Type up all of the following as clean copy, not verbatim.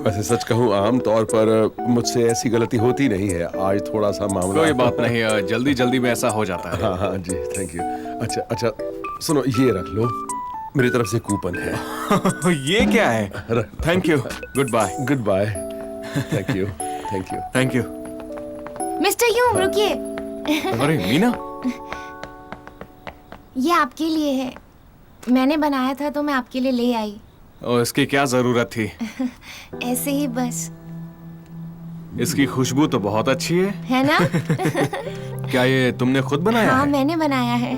वैसे सच कहूँ आम तौर पर मुझसे ऐसी गलती होती नहीं है। आज थोड़ा सा मामला। कोई बात नहीं, जल्दी जल्दी में ऐसा हो जाता है। हाँ हाँ जी, थैंक यू। अच्छा अच्छा, सुनो ये रख लो, मेरी तरफ से कूपन है। ये क्या है? Thank you, goodbye. Goodbye. Thank you thank you thank you. Mister यूम रुकिए। अरे मीना, ये आपके लिए है। मैंने बनाया था तो मैं आपके लिए ले आई। इसकी क्या जरूरत थी? ऐसे ही बस। इसकी खुशबू तो बहुत अच्छी है ना? क्या ये तुमने खुद बनाया हाँ है? मैंने बनाया है।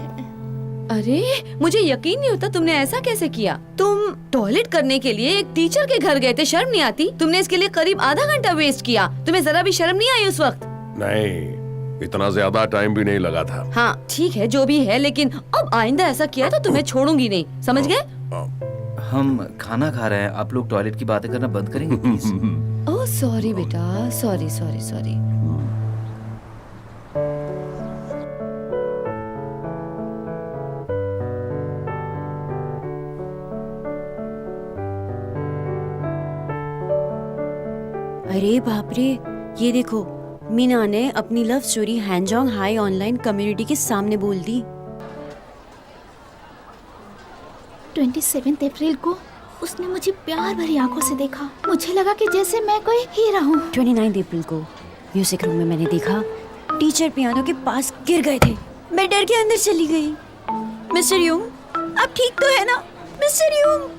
अरे मुझे यकीन नहीं होता, तुमने ऐसा कैसे किया? तुम टॉयलेट करने के लिए एक टीचर के घर गए थे, शर्म नहीं आती? तुमने इसके लिए करीब आधा घंटा वेस्ट किया, तुम्हें जरा भी शर्म नहीं आई उस वक्त? नहीं, इतना ज्यादा टाइम भी नहीं लगा था। हाँ ठीक है, जो भी है, लेकिन अब आइंदा ऐसा किया तो तुम्हें छोड़ूंगी नहीं, समझ गए? हम खाना खा रहे हैं, आप लोग टॉयलेट की बातें करना बंद करेंगे प्लीज? ओह सॉरी बेटा, सॉरी सॉरी सॉरी। अरे बाप रे, ये देखो, मीना ने अपनी लव स्टोरी हैंजोंग हाई ऑनलाइन कम्युनिटी के सामने बोल दी। 27 अप्रैल को उसने मुझे प्यार भरी आंखों से देखा। मुझे लगा कि जैसे मैं कोई हीरा हूँ। 29 अप्रैल को म्यूजिक रूम में मैंने देखा टीचर पियानो के पास गिर गए थे। मैं डर के अंदर चली गई। मिस्टर यूम, आप ठीक तो है ना? मिस्टर यूम,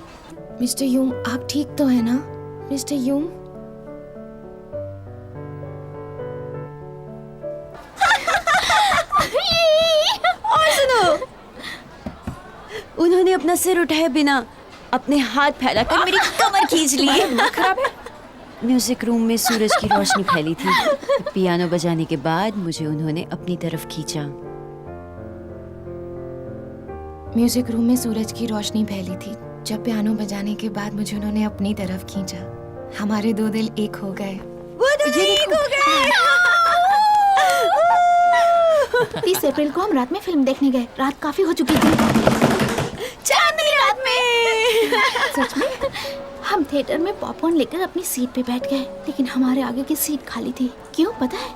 मिस्टर यूम आप ठीक तो है ना? मिस्टर यूम। और सुनो, उन्होंने अपना सिर उठाए बिना अपने हाथ फैलाकर मेरी कमर खींच ली। खराब है। म्यूजिक रूम में सूरज की रोशनी फैली थी। पियानो बजाने के बाद मुझे उन्होंने अपनी तरफ खींचा। म्यूजिक रूम में सूरज की रोशनी फैली थी। जब पियानो बजाने के बाद मुझे उन्होंने अपनी तरफ खींचा। हमारे दो दिल एक हो गए। वो दोनों एक हो गए। 30 अप्रैल को हम रात में फिल्म देखने गए। रात काफी हो चुकी थी। चांदनी रात में। सच में हम थिएटर में पॉपकॉर्न लेकर अपनी सीट पे बैठ गए, लेकिन हमारे आगे की सीट खाली थी। क्यों पता है?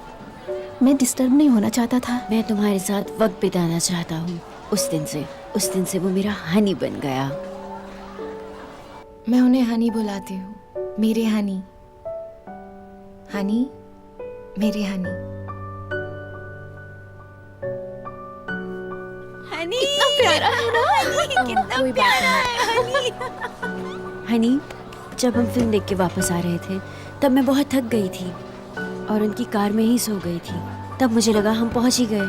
मैं डिस्टर्ब नहीं होना चाहता था। मैं तुम्हारे साथ वक्त बिताना चाहता हूँ। उस दिन से वो मेरा हनी बन गया। मैं उन्हें हनी बुलाती हूँ। मेरे हनी, हनी, मेरे हनी। हनी कितना प्यारा है ना? कितना प्यारा है हनी। जब हम फिल्म देख के वापस आ रहे थे तब मैं बहुत थक गई थी और उनकी कार में ही सो गई थी। तब मुझे लगा हम पहुंच ही गए।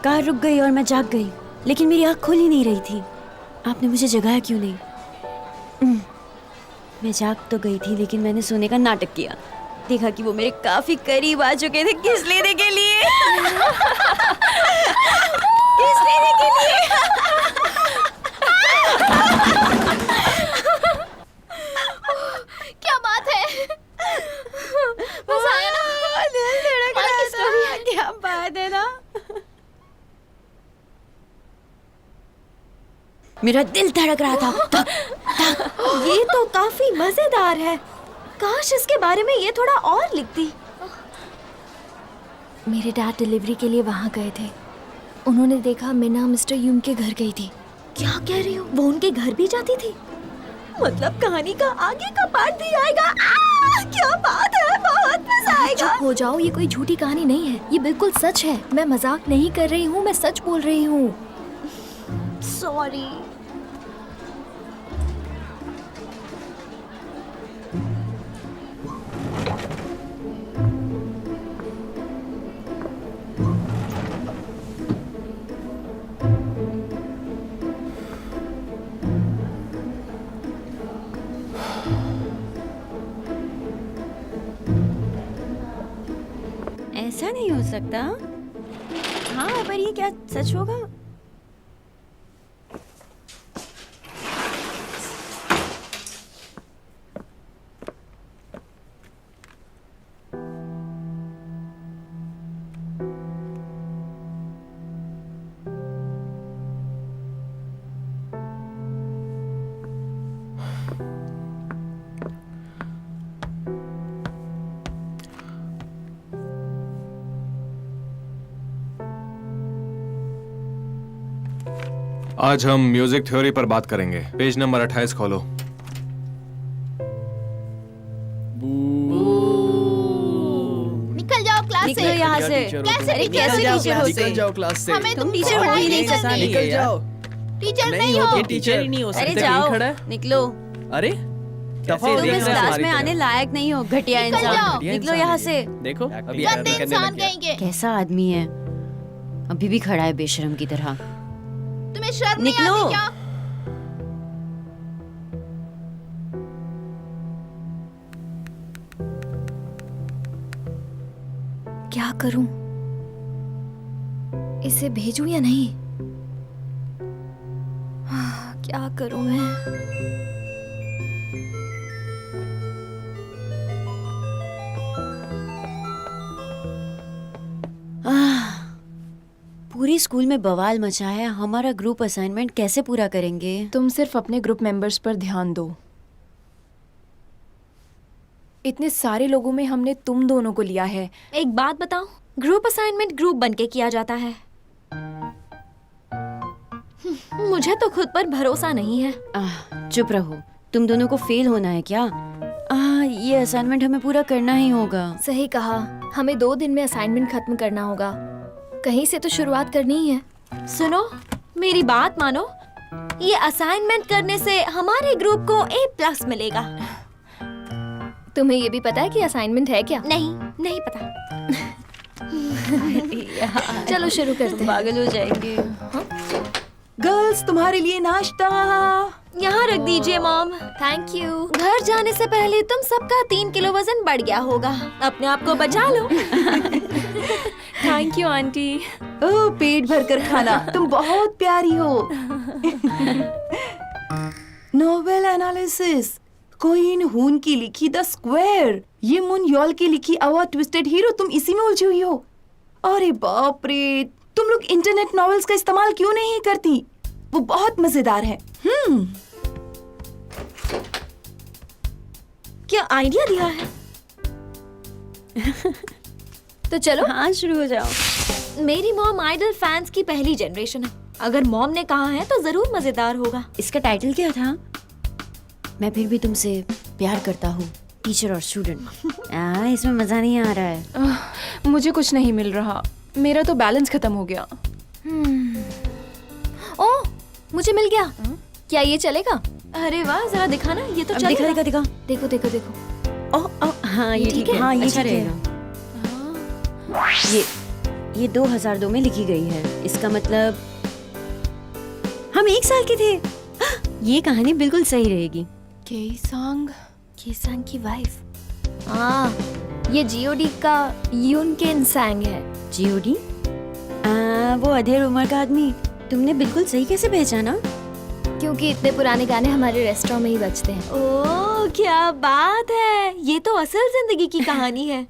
कार रुक गई और मैं जाग गई, लेकिन मेरी आँख खुल ही नहीं रही थी। आपने मुझे जगाया क्यों नहीं? मैं जाग तो गई थी, लेकिन मैंने सोने का नाटक किया। देखा कि वो मेरे काफी करीब आ चुके थे किस लेने के लिए। किस लेने के लिए। क्या बात है? मजा आया ना? दिल धड़क रहा था। क्या बात है ना? मेरा दिल धड़क रहा था। ये तो काफी मजेदार है। काश इसके बारे में ये थोड़ा और लिखती। मेरे डैड डिलीवरी के लिए वहाँ गए थे। उन्होंने देखा मीना मिस्टर यूम के घर गई थी। क्या कह रही हो? वो उनके घर भी जाती थी? मतलब कहानी का आगे का पार्ट भी आएगा? क्या बात है, बहुत मजा आएगा। चुप हो जाओ, ये कोई झूठी कहानी नहीं है, ये बिल्कुल सच है। मैं मजाक नहीं कर रही हूँ, मैं सच बोल रही हूँ। सॉरी। ऐसा नहीं हो सकता। हाँ, पर ये क्या सच होगा? आज हम म्यूजिक थ्योरी पर बात करेंगे। पेज नंबर 28 खोलो। निकल जाओ क्लास निकलो से। यहाँ से। कैसे अरे टीचर कैसे हो? टीचर हो निकल जाओ क्लास से। हमें तुम टीचर टीचर हो ही नहीं नहीं करते। सकते। निकल जाओ। टीचर नहीं हो। ये टीचर ही नहीं हो अरे सकते। जाओ, कहीं खड़ा है। निकलो। अरे दफा हो तुम देख इस रहे हैं क्लास हमारी में तरफ। आने लायक नहीं हो, घटिया निकल इंसान। जाओ। घटिया निकलो इंसान यहाँ है से। ये। देखो अभी गंदे करने इंसान लग गया। कहेंगे। कैसा आदमी है, अभी भी खड़ा है बेशरम की तरह। तुम्हें शर्म नहीं निकलो। आती क्या? क्या करूं? इसे भेजूं या नहीं? क्या करूं मैं? पूरी स्कूल में बवाल मचा है, हमारा ग्रुप असाइनमेंट कैसे पूरा करेंगे? तुम सिर्फ अपने ग्रुप मेंबर्स पर ध्यान दो। इतने सारे लोगों में हमने तुम दोनों को लिया है। एक बात बताऊं, ग्रुप असाइनमेंट ग्रुप बनके किया जाता है। मुझे तो खुद पर भरोसा नहीं है। चुप रहो, तुम दोनों को फेल होना है क्या? ये असाइनमेंट हमें पूरा करना ही होगा। सही कहा, हमें 2 दिन में असाइनमेंट खत्म करना होगा। कहीं से तो शुरुआत करनी ही है। सुनो, मेरी बात मानो, ये असाइनमेंट करने से हमारे ग्रुप को A+ मिलेगा। तुम्हें ये भी पता है कि असाइनमेंट है क्या? नहीं पता। चलो शुरू करते हैं। पागल हो जाएंगे। गर्ल्स, तुम्हारे लिए नाश्ता। यहाँ रख दीजिए मॉम। Thank you. घर जाने से पहले तुम सबका 3 किलो वजन बढ़ गया होगा। अपने आप को बचा लो। Thank you aunty. ओह, पेट भर कर खाना। तुम बहुत प्यारी हो। नोवेल एनालिसिस, कोइन हून की लिखी द स्क्वायर। ये मुन यॉल की लिखी आवर ट्विस्टेड हीरो। तुम इसी में उलझी हुई हो। अरे बाप रे, तुम लोग इंटरनेट नॉवेल्स का इस्तेमाल क्यों नहीं करती? वो बहुत मजेदार है। क्या आइडिया दिया है? तो चलो। हाँ, शुरू हो जाओ। मेरी मॉम आइडल फैंस की पहली जनरेशन है। अगर मॉम ने कहा है तो जरूर मजेदार होगा। इसका टाइटल क्या था? मैं फिर भी तुमसे प्यार करता हूँ, टीचर और स्टूडेंट। इसमें मजा नहीं आ रहा है। मुझे कुछ नहीं मिल रहा। मेरा तो बैलेंस खत्म हो गया। ओह, मुझे मिल गया। क्या ये चलेगा? अरे वाह, जरा दिखाना। ये तो अब चलेगा। दिखा। देखो देखो देखो। हाँ, ये ठीक है। हाँ, ये अच्छा ठीक है। ये 2002 में लिखी गई है। इसका मतलब हम 1 साल के थे। ये कहानी बिल्कुल सही रहेगी। केसांग की वाइफ। ये जीओडी का यून केन सांग है। जीओडी? वो अधेड़ उम्र का आदमी। तुमने बिल्कुल सही कैसे पहचाना? क्योंकि इतने पुराने गाने हमारे रेस्टोरेंट में ही बजते हैं। ओह, क्या बात है। ये तो असल जिंदगी की कहानी है।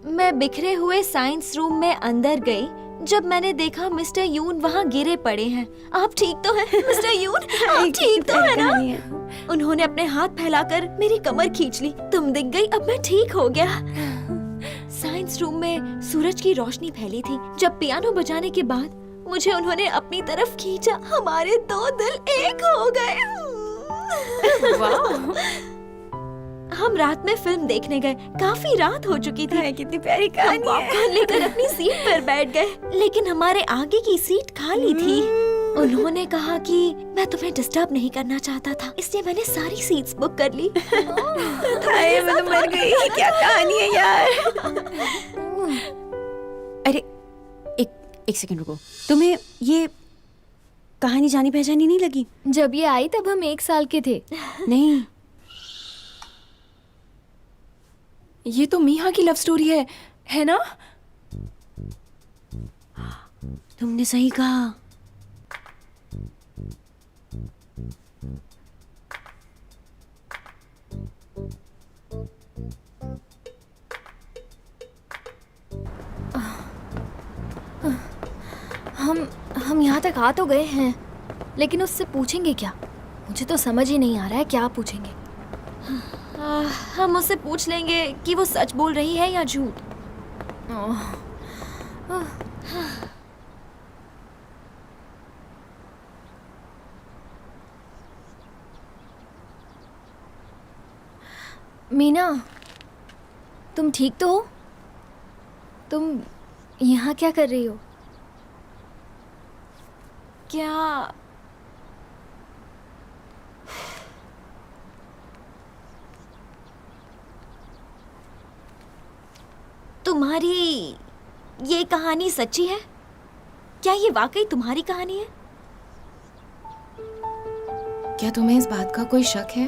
मैं बिखरे हुए साइंस रूम में अंदर गई जब मैंने देखा मिस्टर यून वहाँ गिरे पड़े हैं। आप ठीक तो हैं मिस्टर यून? आप ठीक तो है ना? उन्होंने अपने हाथ फैलाकर मेरी कमर खींच ली। तुम दिख गई, अब मैं ठीक हो गया। साइंस रूम में सूरज की रोशनी फैली थी। जब पियानो बजाने के बाद मुझे उन्होंने अपनी तरफ खींचा। हमारे 2 दिल एक हो गए। हम रात में फिल्म देखने गए। काफी रात हो चुकी थी। कितनी प्यारी हम पॉपकॉर्न लेकर अपनी सीट पर बैठ गए, लेकिन हमारे आगे की सीट खाली थी। उन्होंने कहा कि मैं तुम्हें डिस्टर्ब नहीं करना चाहता था, इसलिए मैंने सारी सीट्स बुक कर ली। मैं तो मर गई। क्या कहानी है यार। अरे एक सेकंड रुको। तुम्हें ये कहानी जानी पहचानी नहीं लगी? जब ये आई तब हम 1 साल के थे। नहीं, ये तो मीहा की लव स्टोरी है ना? तुमने सही कहा। हम यहाँ तक आ तो गए हैं, लेकिन उससे पूछेंगे क्या? मुझे तो समझ ही नहीं आ रहा है क्या पूछेंगे। हम उससे पूछ लेंगे कि वो सच बोल रही है या झूठ। मीना, तुम ठीक तो हो? तुम यहाँ क्या कर रही हो? क्या तुम्हारी ये कहानी सच्ची है? क्या ये वाकई तुम्हारी कहानी है? क्या तुम्हें इस बात का कोई शक है?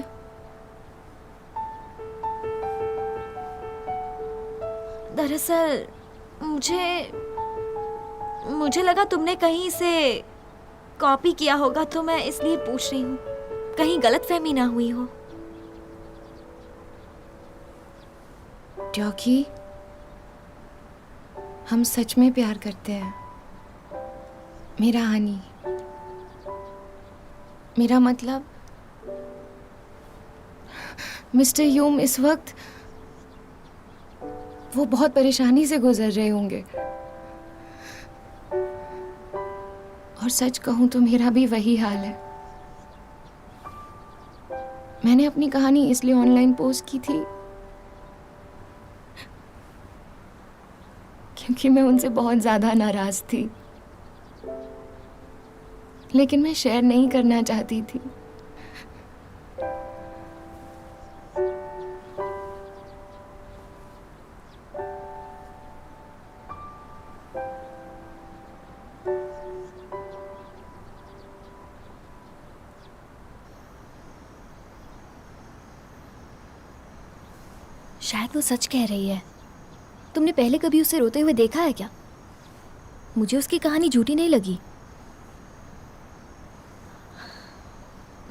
दरअसल मुझे लगा तुमने कहीं से कॉपी किया होगा, तो मैं इसलिए पूछ रही हूँ, कहीं गलतफहमी ना हुई हो। क्योंकि हम सच में प्यार करते हैं, मेरा हनी। मेरा मतलब मिस्टर यूम इस वक्त वो बहुत परेशानी से गुजर रहे होंगे, और सच कहूं तो मेरा भी वही हाल है। मैंने अपनी कहानी इसलिए ऑनलाइन पोस्ट की थी क्योंकि मैं उनसे बहुत ज्यादा नाराज थी, लेकिन मैं शेयर नहीं करना चाहती थी। शायद वो सच कह रही है। तुमने पहले कभी उसे रोते हुए देखा है क्या? मुझे उसकी कहानी झूठी नहीं लगी।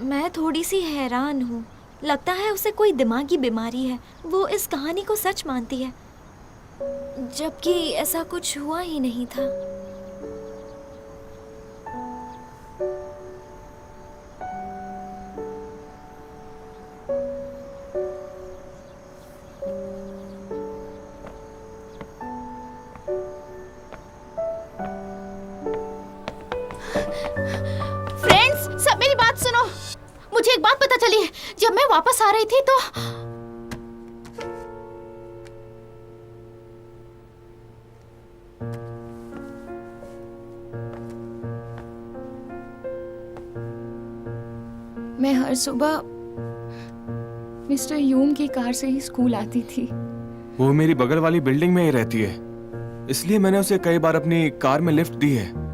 मैं थोड़ी सी हैरान हूँ। लगता है उसे कोई दिमागी बीमारी है। वो इस कहानी को सच मानती है, जबकि ऐसा कुछ हुआ ही नहीं था। फ्रेंड्स, सब मेरी बात सुनो। मुझे एक बात पता चली है। जब मैं वापस आ रही थी तो मैं हर सुबह मिस्टर यूम की कार से ही स्कूल आती थी। वो मेरी बगल वाली बिल्डिंग में ही रहती है, इसलिए मैंने उसे कई बार अपनी कार में लिफ्ट दी है।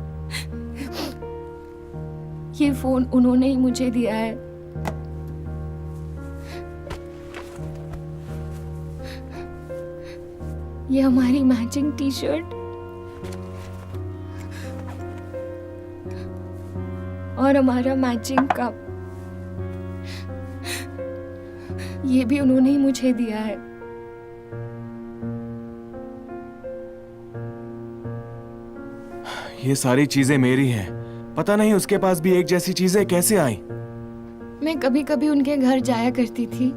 ये फोन उन्होंने ही मुझे दिया है। ये हमारी मैचिंग टी शर्ट और हमारा मैचिंग कप, ये भी उन्होंने ही मुझे दिया है। ये सारी चीजें मेरी हैं। पता नहीं उसके पास भी एक जैसी चीजें कैसे आई। मैं कभी कभी उनके घर जाया करती थी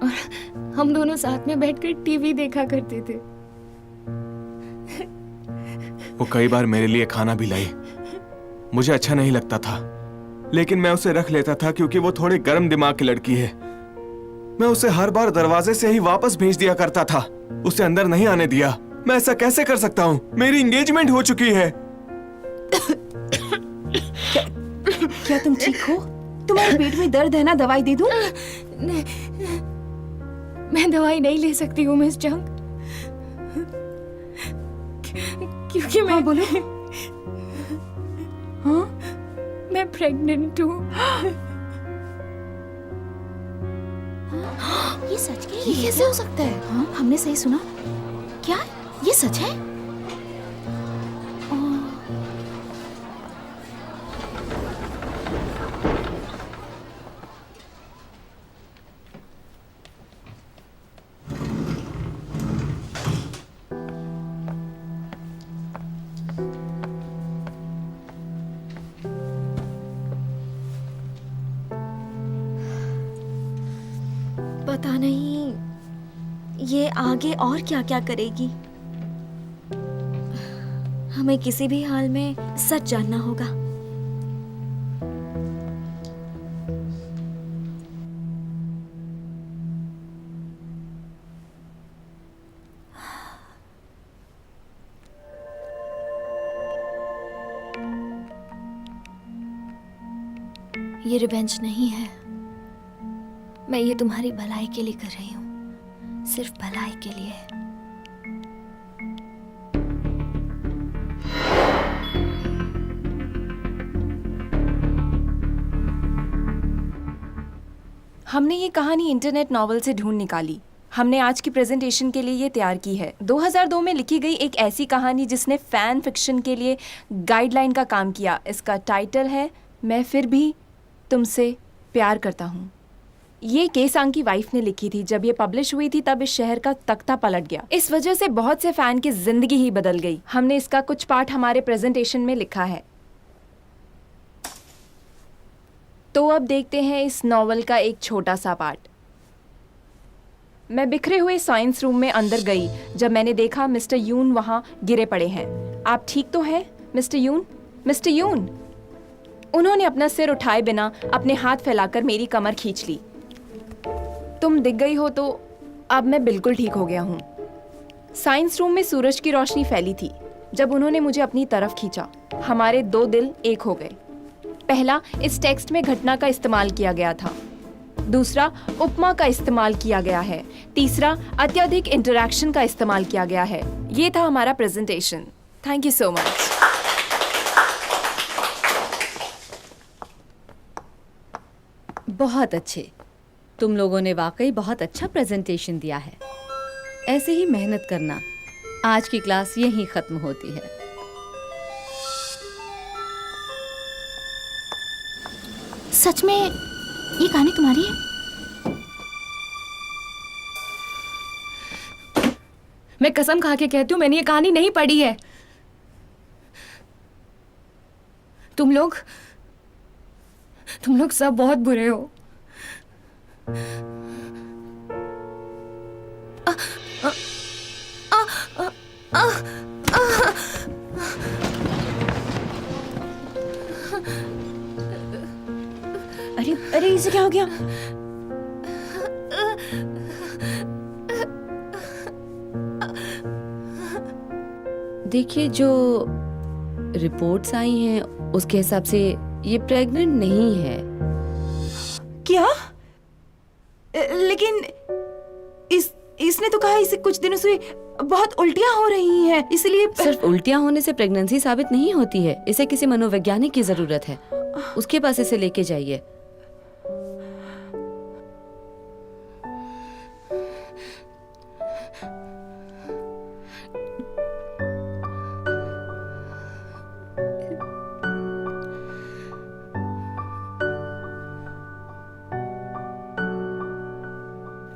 और हम दोनों साथ में बैठकर टीवी देखा करते थे। वो कई बार मेरे लिए खाना भी लाई। मुझे अच्छा नहीं लगता था, लेकिन मैं उसे रख लेता था क्योंकि वो थोड़े गर्म दिमाग की लड़की है। मैं उसे हर बार दरवाजे से ही वापस भेज दिया करता था, उसे अंदर नहीं आने दिया। मैं ऐसा कैसे कर सकता हूँ? मेरी एंगेजमेंट हो चुकी है। क्या तुम ठीक हो? तुम्हारे पेट में दर्द है ना? दवाई दे दूं? मैं दवाई नहीं ले सकती हूँ मिस जंग, क्योंकि मैं बोलो। हाँ, मैं प्रेग्नेंट हूँ। ये सच कह रही है? कैसे हो सकता है? हाँ, हमने सही सुना क्या? ये सच है? पता नहीं ये आगे और क्या क्या करेगी। हमें किसी भी हाल में सच जानना होगा। ये रिवेंज नहीं है। मैं ये तुम्हारी भलाई के लिए कर रही हूँ, सिर्फ भलाई के लिए। हमने ये कहानी इंटरनेट नॉवल से ढूंढ निकाली। हमने आज की प्रेजेंटेशन के लिए ये तैयार की है। 2002 में लिखी गई एक ऐसी कहानी जिसने फैन फिक्शन के लिए गाइडलाइन का काम किया। इसका टाइटल है मैं फिर भी तुमसे प्यार करता हूँ। ये केसांग की वाइफ ने लिखी थी। जब ये पब्लिश हुई थी तब इस शहर का तख्ता पलट गया। इस वजह से बहुत से फैन की जिंदगी ही बदल गई। हमने इसका कुछ पार्ट हमारे प्रेजेंटेशन में लिखा है। तो अब देखते हैं इस नॉवल का एक छोटा सा पार्ट। मैं बिखरे हुए साइंस रूम में अंदर गई जब मैंने देखा मिस्टर यून वहां गिरे पड़े हैं। आप ठीक तो हैं मिस्टर यून? मिस्टर यून! उन्होंने अपना सिर उठाए बिना अपने हाथ फैलाकर मेरी कमर खींच ली। तुम दिख गई हो तो अब मैं बिल्कुल ठीक हो गया हूँ। साइंस रूम में सूरज की रोशनी फैली थी। जब उन्होंने मुझे अपनी तरफ खींचा, हमारे दो दिल एक हो गए। पहला, इस टेक्स्ट में घटना का इस्तेमाल किया गया था। दूसरा, उपमा का इस्तेमाल किया गया है। तीसरा, अत्यधिक इंटरैक्शन का इस्तेमाल किया गया है। ये था हमारा presentation. Thank you so much. बहुत अच्छे। तुम लोगों ने वाकई बहुत अच्छा प्रेजेंटेशन दिया है। ऐसे ही मेहनत करना। आज की क्लास यहीं खत्म होती है। सच में ये कहानी तुम्हारी है? मैं कसम खा के कहती हूँ मैंने ये कहानी नहीं पढ़ी है। तुम लोग सब बहुत बुरे हो। अरे अरे इसे क्या हो गया? देखिए, जो रिपोर्ट्स आई हैं उसके हिसाब से ये प्रेग्नेंट नहीं है। क्या? लेकिन इसने तो कहा इसे कुछ दिनों से बहुत उल्टियां हो रही हैं, इसलिए सिर्फ उल्टियां होने से प्रेगनेंसी साबित नहीं होती है। इसे किसी मनोवैज्ञानिक की जरूरत है। उसके पास इसे लेके जाइए।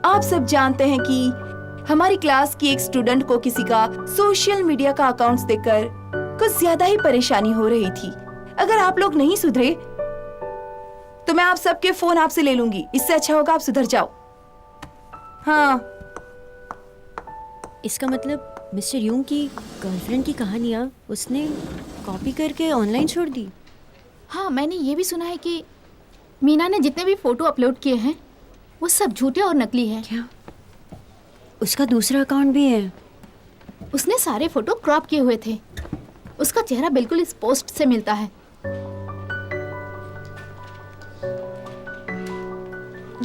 आप सब जानते हैं कि हमारी क्लास की एक स्टूडेंट को किसी का सोशल मीडिया का अकाउंट्स देखकर कुछ ज्यादा ही परेशानी हो रही थी। अगर आप लोग नहीं सुधरे तो मैं आप सबके फोन आपसे ले लूंगी। इससे अच्छा होगा आप सुधर जाओ। हाँ, इसका मतलब मिस्टर यूंग की गर्लफ्रेंड की कहानियाँ उसने कॉपी करके ऑनलाइन छोड़ दी। हाँ, मैंने ये भी सुना है कि मीना ने जितने भी फोटो अपलोड किए हैं वो सब झूठे और नकली हैं। क्या? उसका दूसरा अकाउंट भी है? उसने सारे फोटो क्रॉप किए हुए थे। उसका चेहरा बिल्कुल इस पोस्ट से मिलता है।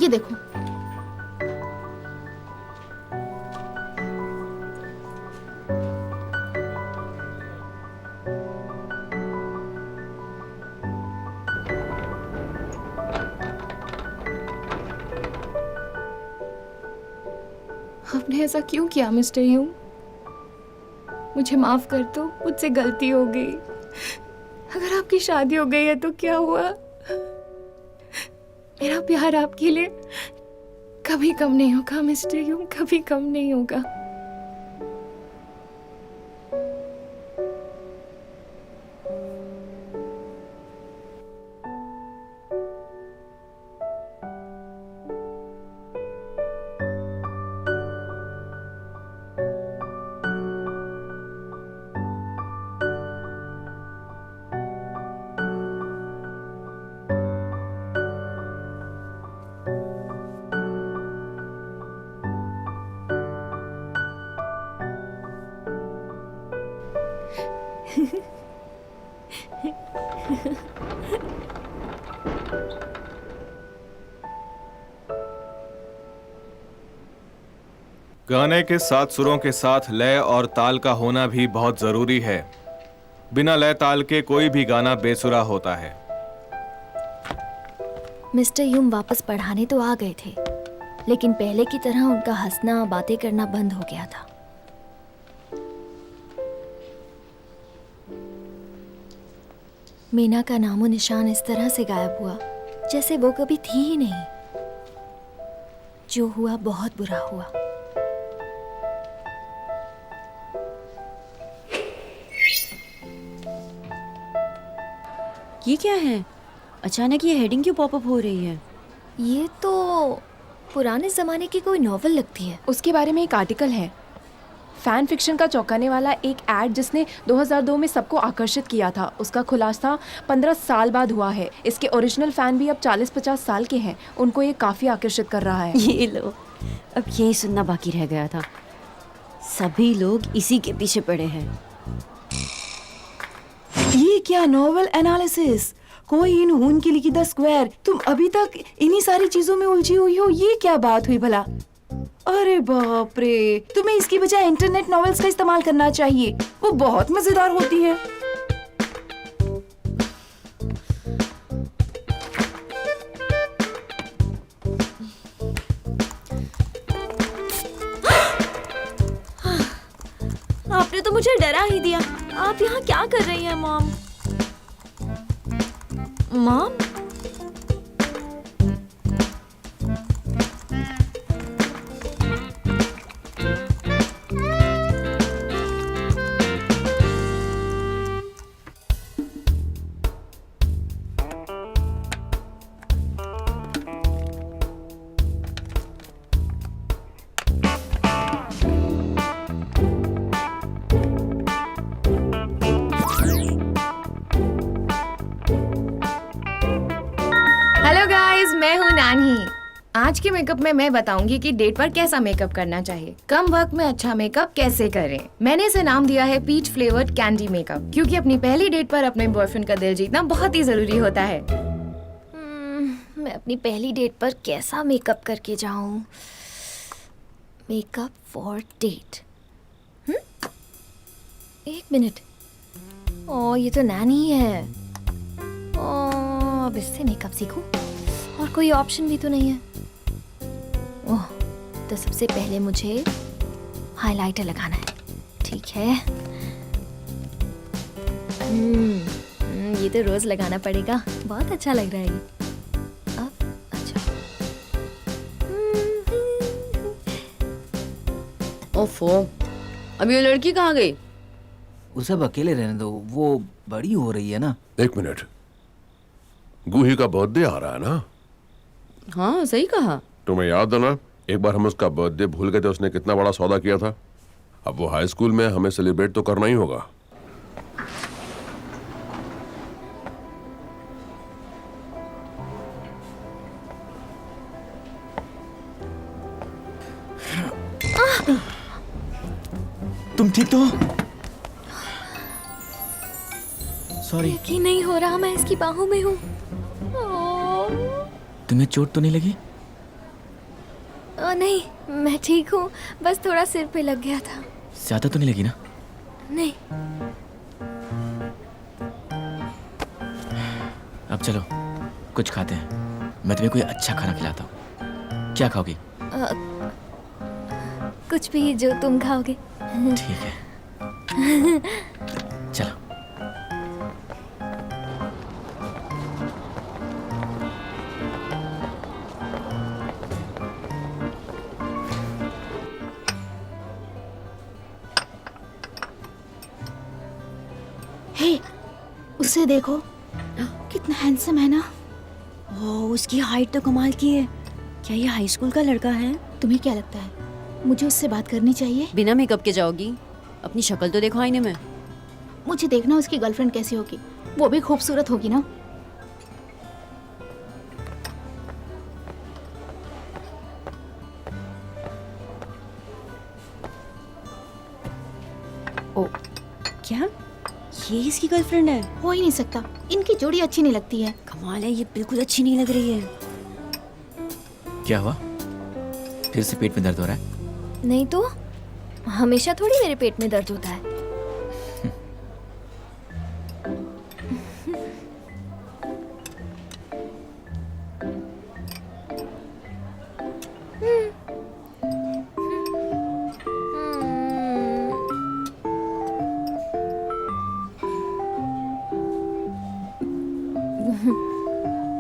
ये देखो। आपने ऐसा क्यों किया मिस्टर यूं? मुझे माफ कर दो, मुझसे गलती हो गई। अगर आपकी शादी हो गई है तो क्या हुआ? मेरा प्यार आपके लिए कभी कम नहीं होगा मिस्टर यूं, कभी कम नहीं होगा। गाने के 7 सुरों के साथ लय और ताल का होना भी बहुत जरूरी है। बिना लय ताल के कोई भी गाना बेसुरा होता है। मिस्टर यूम वापस पढ़ाने तो आ गए थे, लेकिन पहले की तरह उनका हंसना, बातें करना बंद हो गया था। मीना का नामो निशान इस तरह से गायब हुआ जैसे वो कभी थी ही नहीं। जो हुआ बहुत बुरा हुआ। ये क्या है? अचानक ये हेडिंग क्यों पॉपअप हो रही है? ये तो पुराने जमाने की कोई नॉवल लगती है। उसके बारे में एक आर्टिकल है, फैन फिक्शन का चौंकाने वाला एक एड जिसने 2002 में सबको आकर्षित किया था। उसका खुलासा 15 साल बाद हुआ है। इसके ओरिजिनल फैन भी अब 40-50 साल के हैं। उनको ये काफी आकर्षित कर रहा है। ये लो, अब यही सुनना बाकी रह गया था। सभी लोग इसी के पीछे पड़े हैं। ये क्या नॉवल एनालिसिस, कोई इन हून की लिखी द स्क्वायर। तुम अभी तक इन्हीं सारी चीजों में उलझी हुई हो। ये क्या बात हुई भला? अरे बाप रे, तुम्हें इसकी बजाय इंटरनेट नॉवेल्स का इस्तेमाल करना चाहिए, वो बहुत मजेदार होती है। आपने तो मुझे डरा ही दिया। आप यहाँ क्या कर रही हैं मॉम? मॉम? हेलो गाइस, मैं हूँ नानी। आज के मेकअप में मैं बताऊंगी कि डेट पर कैसा मेकअप करना चाहिए, कम वक्त में अच्छा मेकअप कैसे करें। मैंने इसे नाम दिया है पीच फ्लेवर्ड कैंडी मेकअप, क्योंकि अपनी पहली डेट पर अपने बॉयफ्रेंड का दिल जीतना बहुत ही जरूरी होता है। मैं अपनी पहली डेट पर कैसा मेकअप करके जाऊं? Makeup for date. एक मिनट। ओ, ये तो नानी है। अब इससे मेकअप सीखूं, और कोई ऑप्शन भी तो नहीं है। ओह, तो सबसे पहले मुझे हाइलाइटर लगाना है। ठीक है। ये तो रोज लगाना पड़ेगा, बहुत अच्छा लग रहा है ये। अब अच्छा। ओफो, अब ये लड़की कहाँ गई? उसे अब अकेले रहने दो, वो बड़ी हो रही है ना। एक मिनट, गूही का बर्थडे आ रहा है ना? हाँ, सही कहा। तुम्हें याद है ना, एक बार हम उसका बर्थडे भूल गए थे। उसने कितना बड़ा सौदा किया था। अब वो हाई स्कूल में, हमें सेलिब्रेट तो करना ही होगा। तुम ठीक तो हो? सॉरी। यकीन नहीं हो रहा, मैं इसकी बाहों में हूँ। तुम्हें चोट तो नहीं लगी? नहीं, मैं ठीक हूँ, बस थोड़ा सिर पे लग गया था। ज्यादा तो नहीं लगी ना? नहीं। अब चलो कुछ खाते हैं, मैं तुम्हें कोई अच्छा खाना खिलाता हूँ। क्या खाओगी? कुछ भी जो तुम खाओगे। ठीक है, चलो। हे, उसे देखो, कितना हैंडसम है ना। ओह, उसकी हाइट तो कमाल की है। क्या ये हाई स्कूल का लड़का है? तुम्हें क्या लगता है, मुझे उससे बात करनी चाहिए? बिना मेकअप के जाओगी? अपनी शक्ल तो देखो आईने में। मुझे देखना उसकी गर्लफ्रेंड कैसी होगी, वो भी खूबसूरत होगी ना। ओ, क्या ये इसकी गर्लफ्रेंड है? हो ही नहीं सकता, इनकी जोड़ी अच्छी नहीं लगती है। कमाल है, ये बिल्कुल अच्छी नहीं लग रही है। क्या हुआ? फिर से पेट में दर्द हो रहा है? नहीं तो हमेशा थोड़ी मेरे पेट में दर्द होता है।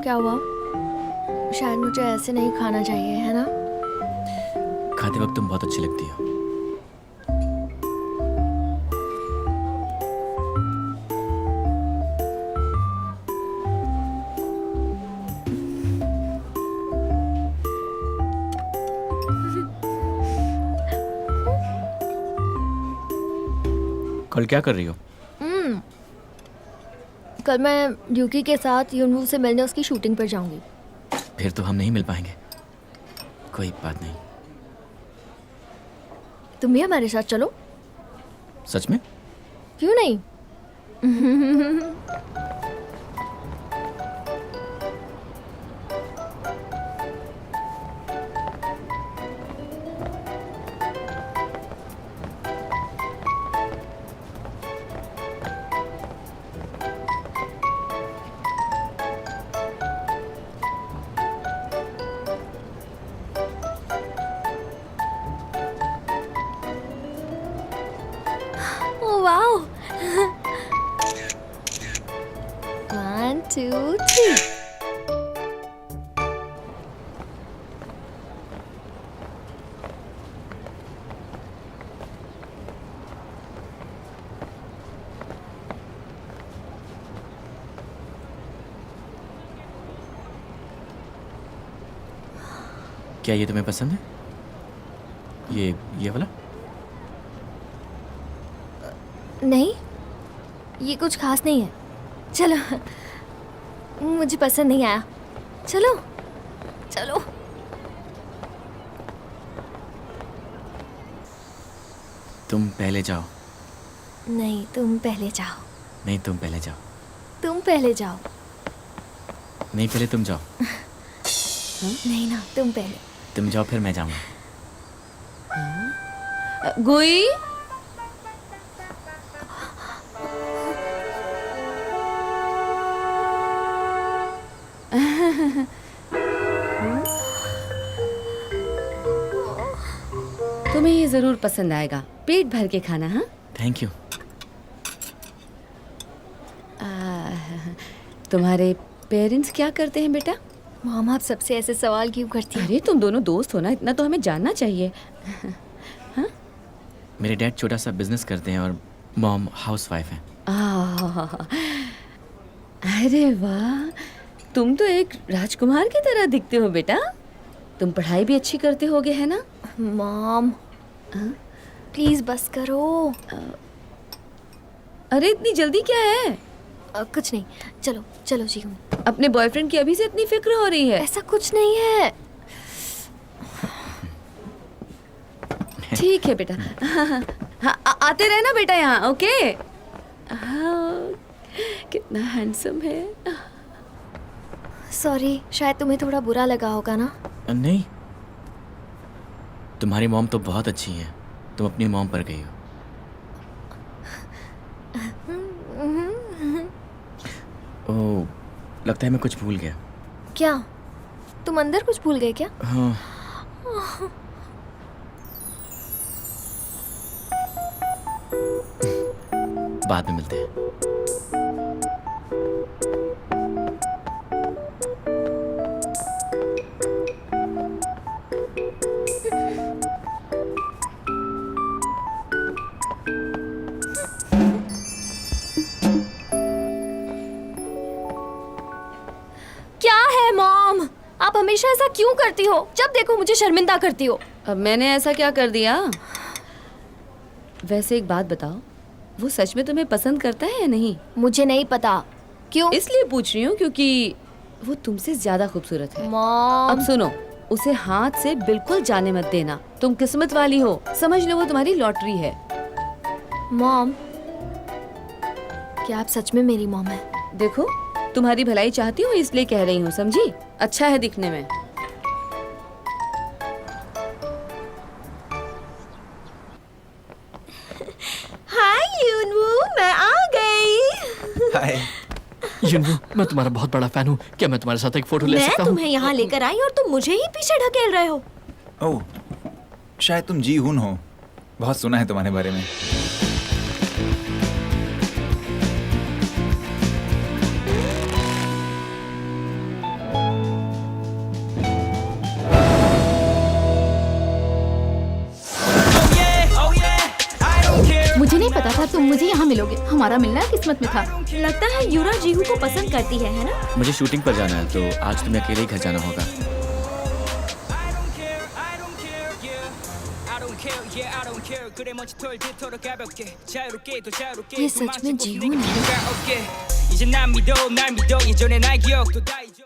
क्या हुआ? शायद मुझे ऐसे नहीं खाना चाहिए, है ना? खाते वक्त तुम बहुत अच्छी लगती हो। कल क्या कर रही हो? कल मैं यूकी के साथ यूनवू से मिलने उसकी शूटिंग पर जाऊंगी। फिर तो हम नहीं मिल पाएंगे। कोई बात नहीं। तुम भी हमारे साथ चलो। सच में? क्यों नहीं? Wow! 1, 2, 3. क्या ये तुम्हें पसंद है? ये वाला? नहीं, ये कुछ खास नहीं है। चलो, मुझे पसंद नहीं आया। चलो चलो। तुम पहले जाओ। नहीं, तुम पहले जाओ। नहीं, तुम पहले जाओ। तुम पहले जाओ। नहीं, पहले तुम जाओ। नहीं ना, तुम पहले। तुम जाओ फिर मैं जाऊंगा। गुई, तुम्हें ये जरूर पसंद आएगा। पेट भर के खाना। हाँ, थैंक यू। तुम्हारे पेरेंट्स क्या करते हैं बेटा? मॉम, आप सबसे ऐसे सवाल क्यों करती हैं? अरे तुम दोनों दोस्त हो ना, इतना तो हमें जानना चाहिए। मेरे डैड छोटा सा बिजनेस करते हैं और मॉम हाउसवाइफ हैं। अरे वाह, तुम तो एक राजकुमार की तरह दिखते हो बेटा। तुम पढ़ाई भी अच्छी करते होगे, है ना? मॉम, प्लीज बस करो। अरे इतनी जल्दी क्या है? कुछ नहीं, चलो चलो जी। अपने बॉयफ्रेंड की अभी से इतनी फिक्र हो रही है? ऐसा कुछ नहीं है। ठीक है बेटा। हाँ, आते रहना बेटा यहाँ, ओके? हाँ, कितना हैंडसम है। सॉरी, शायद तुम्हें थोड़ा बुरा लगा होगा ना? नहीं, तुम्हारी मॉम तो बहुत अच्छी है। तुम अपनी मॉम पर गई हो। ओह, लगता है मैं कुछ भूल गया। क्या? तुम अंदर कुछ भूल गए क्या? हाँ। बाद में मिलते हैं। क्या है मॉम? आप हमेशा ऐसा क्यों करती हो? जब देखो मुझे शर्मिंदा करती हो। अब मैंने ऐसा क्या कर दिया? वैसे एक बात बताओ, वो सच में तुम्हें पसंद करता है या नहीं? मुझे नहीं पता। क्यों? इसलिए पूछ रही हूँ क्योंकि वो तुमसे ज्यादा खूबसूरत है। मॉम, अब सुनो, उसे हाथ से बिल्कुल जाने मत देना। तुम किस्मत वाली हो, समझ लो वो तुम्हारी लॉटरी है। मॉम, क्या आप सच में मेरी मॉम है? देखो, तुम्हारी भलाई चाहती हूँ इसलिए कह रही हूँ, समझी? अच्छा है दिखने में। हाय। युनवू, मैं तुम्हारा बहुत बड़ा फैन हूँ। क्या मैं तुम्हारे साथ एक फोटो ले मैं सकता हूँ? तुम्हें यहाँ लेकर आई और तुम मुझे ही पीछे ढकेल रहे हो। ओह, शायद तुम जी हुन हो। बहुत सुना है तुम्हारे बारे में। मुझे नहीं पता था तुम मुझे यहाँ मिलोगे। हमारा मिलना किस्मत में था। लगता है यूरा जीहू को पसंद करती है ना? मुझे शूटिंग पर जाना है तो आज तुम्हें अकेले ही घर जाना होगा। ये सच में जीहू नहीं। 이제 난 믿어 날 믿어 예전의 날 기억도 다 잊어